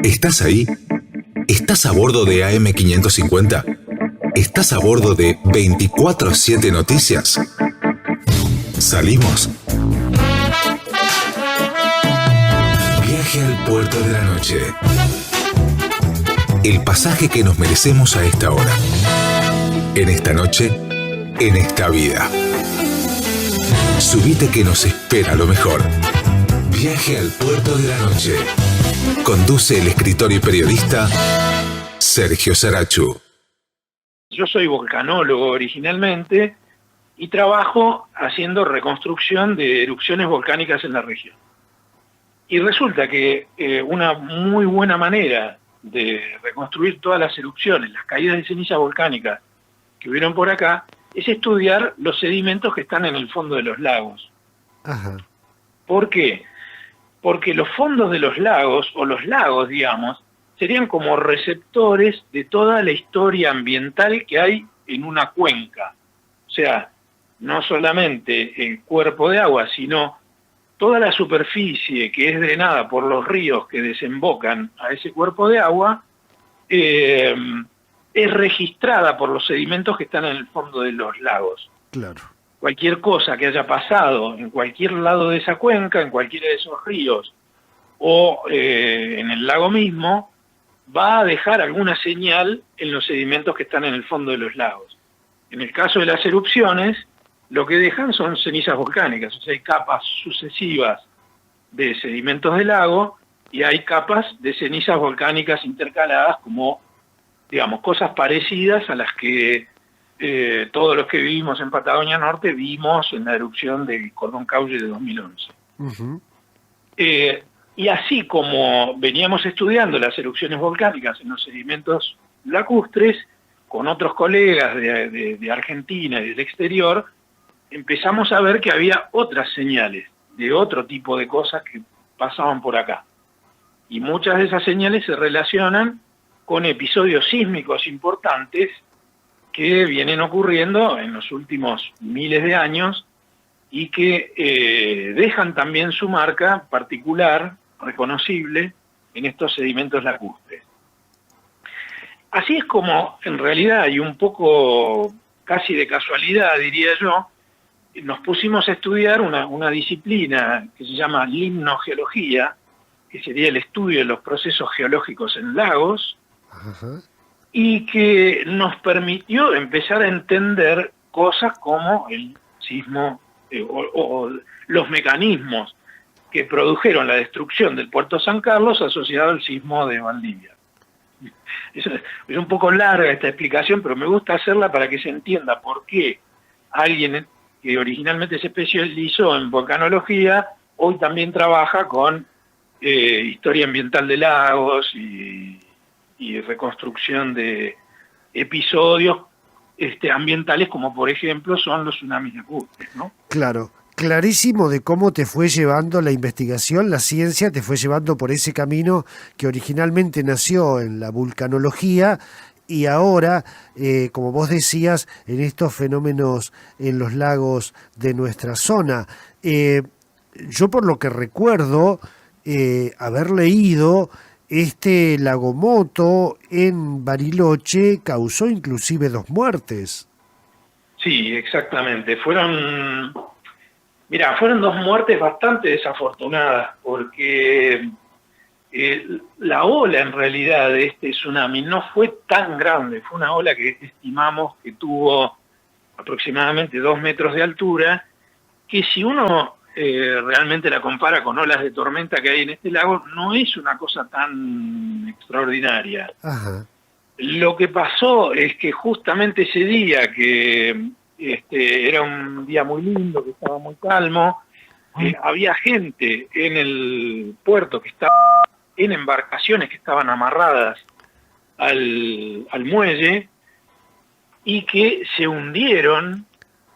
¿Estás ahí? ¿Estás a bordo de AM550? ¿Estás a bordo de 24/7 Noticias? ¿Salimos? Viaje al puerto de la noche. El pasaje que nos merecemos a esta hora. En esta noche, en esta vida. Subite que nos espera lo mejor. Viaje al puerto de la noche. Conduce el escritor y periodista Sergio Sarachu. Yo soy volcanólogo originalmente y trabajo haciendo reconstrucción de erupciones volcánicas en la región. Y resulta que una muy buena manera de reconstruir todas las erupciones, las caídas de ceniza volcánicas que hubieron por acá, es estudiar los sedimentos que están en el fondo de los lagos. Ajá. ¿Por qué? Porque los fondos de los lagos, o los lagos, digamos, serían como receptores de toda la historia ambiental que hay en una cuenca. O sea, no solamente el cuerpo de agua, sino toda la superficie que es drenada por los ríos que desembocan a ese cuerpo de agua, es registrada por los sedimentos que están en el fondo de los lagos. Claro. Cualquier cosa que haya pasado en cualquier lado de esa cuenca, en cualquiera de esos ríos o en el lago mismo, va a dejar alguna señal en los sedimentos que están en el fondo de los lagos. En el caso de las erupciones, lo que dejan son cenizas volcánicas, o sea, hay capas sucesivas de sedimentos del lago y hay capas de cenizas volcánicas intercaladas como, digamos, cosas parecidas a las que todos los que vivimos en Patagonia Norte vimos en la erupción del Cordón Caulle de 2011. Uh-huh. Y así como veníamos estudiando las erupciones volcánicas en los sedimentos lacustres, con otros colegas de Argentina y del exterior, empezamos a ver que había otras señales de otro tipo de cosas que pasaban por acá. Y muchas de esas señales se relacionan con episodios sísmicos importantes que vienen ocurriendo en los últimos miles de años y que dejan también su marca particular, reconocible, en estos sedimentos lacustres. Así es como, en realidad, y un poco casi de casualidad, diría yo, nos pusimos a estudiar una disciplina que se llama limnogeología, que sería el estudio de los procesos geológicos en lagos, Ajá. y que nos permitió empezar a entender cosas como el sismo o los mecanismos que produjeron la destrucción del Puerto San Carlos asociado al sismo de Valdivia. Es un poco larga esta explicación, pero me gusta hacerla para que se entienda por qué alguien que originalmente se especializó en volcanología hoy también trabaja con historia ambiental de lagos y reconstrucción de episodios ambientales, como por ejemplo son los tsunamis lacustres, ¿no? Claro. Clarísimo de cómo te fue llevando la investigación, la ciencia te fue llevando por ese camino que originalmente nació en la vulcanología y ahora, como vos decías, en estos fenómenos en los lagos de nuestra zona. Yo por lo que recuerdo haber leído, este lagomoto en Bariloche causó inclusive 2 muertes. Sí, exactamente. Fueron 2 muertes bastante desafortunadas, porque la ola en realidad de este tsunami no fue tan grande. Fue una ola que estimamos que tuvo aproximadamente 2 metros de altura, que si uno realmente la compara con olas de tormenta que hay en este lago, no es una cosa tan extraordinaria. Ajá. Lo que pasó es que justamente ese día, que era un día muy lindo, que estaba muy calmo, había gente en el puerto que estaba en embarcaciones que estaban amarradas al muelle y que se hundieron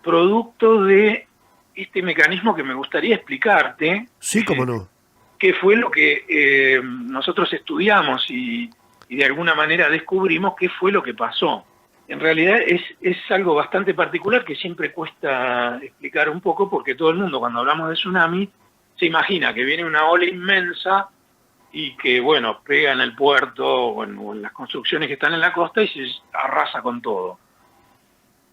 producto de este mecanismo que me gustaría explicarte. Sí, cómo no. Que fue lo que nosotros estudiamos y de alguna manera descubrimos qué fue lo que pasó. En realidad es algo bastante particular que siempre cuesta explicar un poco, porque todo el mundo, cuando hablamos de tsunami, se imagina que viene una ola inmensa y que, bueno, pega en el puerto o en las construcciones que están en la costa y se arrasa con todo.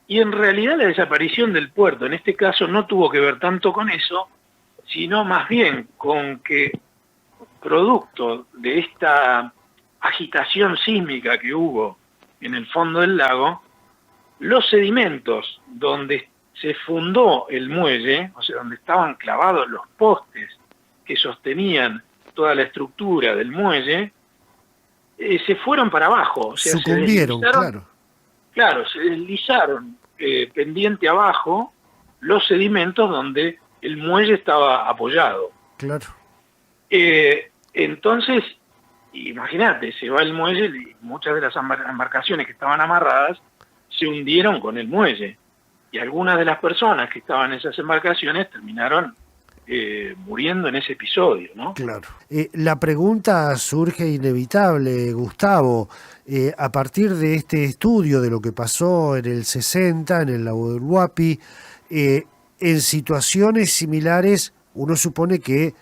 Y en realidad la desaparición del puerto, en este caso, no tuvo que ver tanto con eso, sino más bien con que, producto de esta agitación sísmica que hubo en el fondo del lago, los sedimentos donde se fundó el muelle, o sea, donde estaban clavados los postes que sostenían toda la estructura del muelle, se fueron para abajo. O sea, sucumbieron, claro. Claro, se deslizaron pendiente abajo los sedimentos donde el muelle estaba apoyado. Claro. Entonces, imagínate, se va el muelle y muchas de las embarcaciones que estaban amarradas se hundieron con el muelle. Y algunas de las personas que estaban en esas embarcaciones terminaron muriendo en ese episodio, ¿no? Claro. La pregunta surge inevitable, Gustavo. A partir de este estudio de lo que pasó en el 60, en el lago del Huapi, en situaciones similares, uno supone que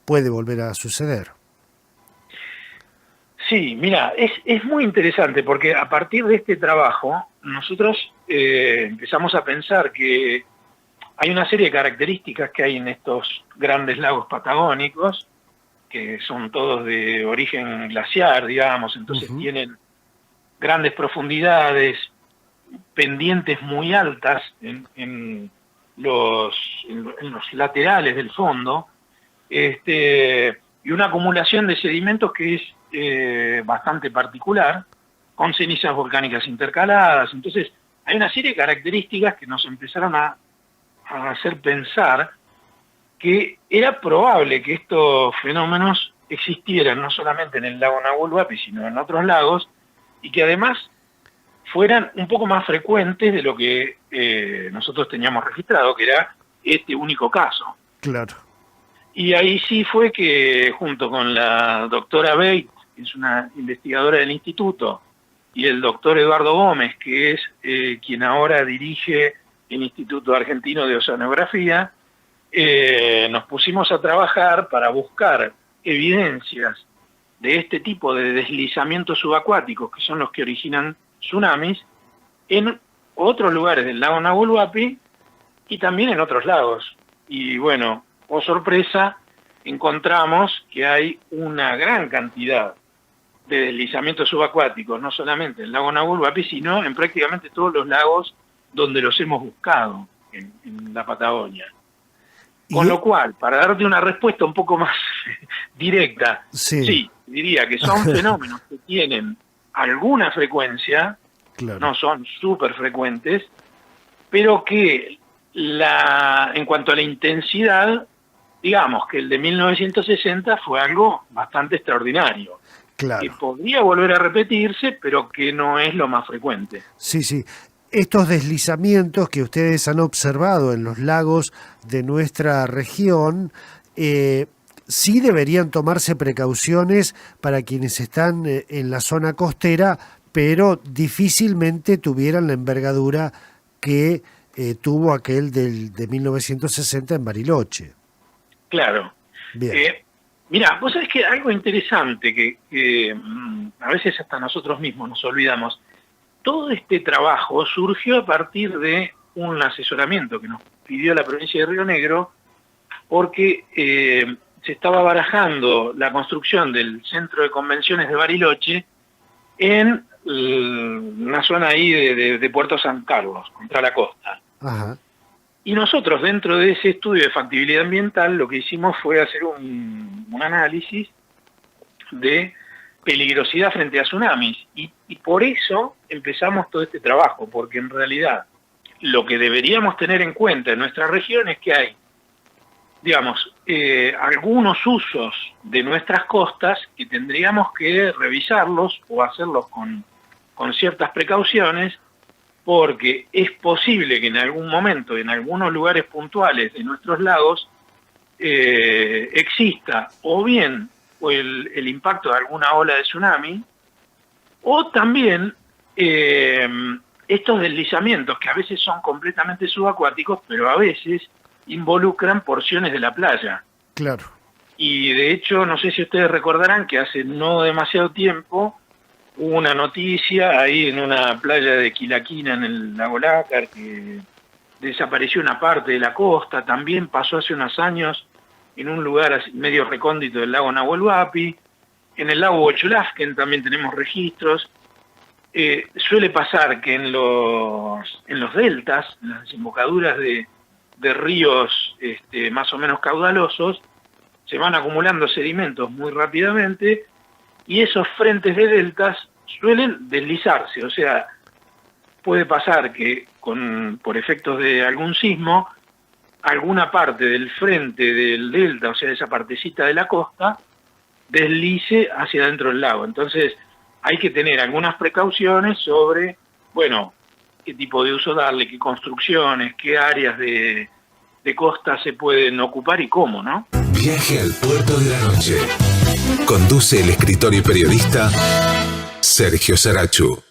puede volver a suceder. Sí, mira, es muy interesante porque a partir de este trabajo nosotros empezamos a pensar que hay una serie de características que hay en estos grandes lagos patagónicos, que son todos de origen glaciar, digamos, entonces tienen grandes profundidades, pendientes muy altas en los laterales del fondo, y una acumulación de sedimentos que es bastante particular, con cenizas volcánicas intercaladas. Entonces hay una serie de características que nos empezaron a hacer pensar que era probable que estos fenómenos existieran no solamente en el lago Nahuel Huapi, sino en otros lagos, y que además fueran un poco más frecuentes de lo que nosotros teníamos registrado, que era este único caso. Claro. Y ahí sí fue que, junto con la doctora Beit, que es una investigadora del instituto, y el doctor Eduardo Gómez, que es quien ahora dirige el Instituto Argentino de Oceanografía, nos pusimos a trabajar para buscar evidencias de este tipo de deslizamientos subacuáticos, que son los que originan tsunamis, en otros lugares del lago Nahuel Huapi y también en otros lagos. Y bueno, oh sorpresa, encontramos que hay una gran cantidad de deslizamientos subacuáticos, no solamente en el lago Nahuel Huapi, sino en prácticamente todos los lagos donde los hemos buscado en la Patagonia. Con lo cual, para darte una respuesta un poco más directa, sí, diría que son fenómenos que tienen alguna frecuencia, claro, no son súper frecuentes, pero que en cuanto a la intensidad, digamos que el de 1960 fue algo bastante extraordinario. Claro. Que podría volver a repetirse, pero que no es lo más frecuente. Sí, sí. Estos deslizamientos que ustedes han observado en los lagos de nuestra región, sí deberían tomarse precauciones para quienes están en la zona costera, pero difícilmente tuvieran la envergadura que tuvo aquel de 1960 en Bariloche. Claro. Bien. Mira, vos sabés que algo interesante que a veces hasta nosotros mismos nos olvidamos. Todo este trabajo surgió a partir de un asesoramiento que nos pidió la provincia de Río Negro, porque se estaba barajando la construcción del centro de convenciones de Bariloche en una zona ahí de Puerto San Carlos, contra la costa. Ajá. Y nosotros, dentro de ese estudio de factibilidad ambiental, lo que hicimos fue hacer un análisis de peligrosidad frente a tsunamis, y por eso empezamos todo este trabajo, porque en realidad lo que deberíamos tener en cuenta en nuestra región es que hay, digamos, algunos usos de nuestras costas que tendríamos que revisarlos o hacerlos con ciertas precauciones, porque es posible que en algún momento, en algunos lugares puntuales de nuestros lagos, exista o bien el impacto de alguna ola de tsunami, o también estos deslizamientos que a veces son completamente subacuáticos, pero a veces involucran porciones de la playa. Claro. Y de hecho, no sé si ustedes recordarán que hace no demasiado tiempo hubo una noticia ahí en una playa de Quilaquina, en el lago Lácar, que desapareció una parte de la costa. También pasó hace unos años en un lugar así, medio recóndito del lago Nahuel Huapi. En el lago Huachulasquen también tenemos registros. Suele pasar que en los deltas, en las desembocaduras de ríos más o menos caudalosos, se van acumulando sedimentos muy rápidamente y esos frentes de deltas suelen deslizarse. O sea, puede pasar que por efectos de algún sismo, alguna parte del frente del delta, o sea, esa partecita de la costa, deslice hacia adentro del lago. Entonces, hay que tener algunas precauciones sobre, bueno, qué tipo de uso darle, qué construcciones, qué áreas de costa se pueden ocupar y cómo, ¿no? Viaje al puerto de la noche. Conduce el escritor y periodista Sergio Sarachu.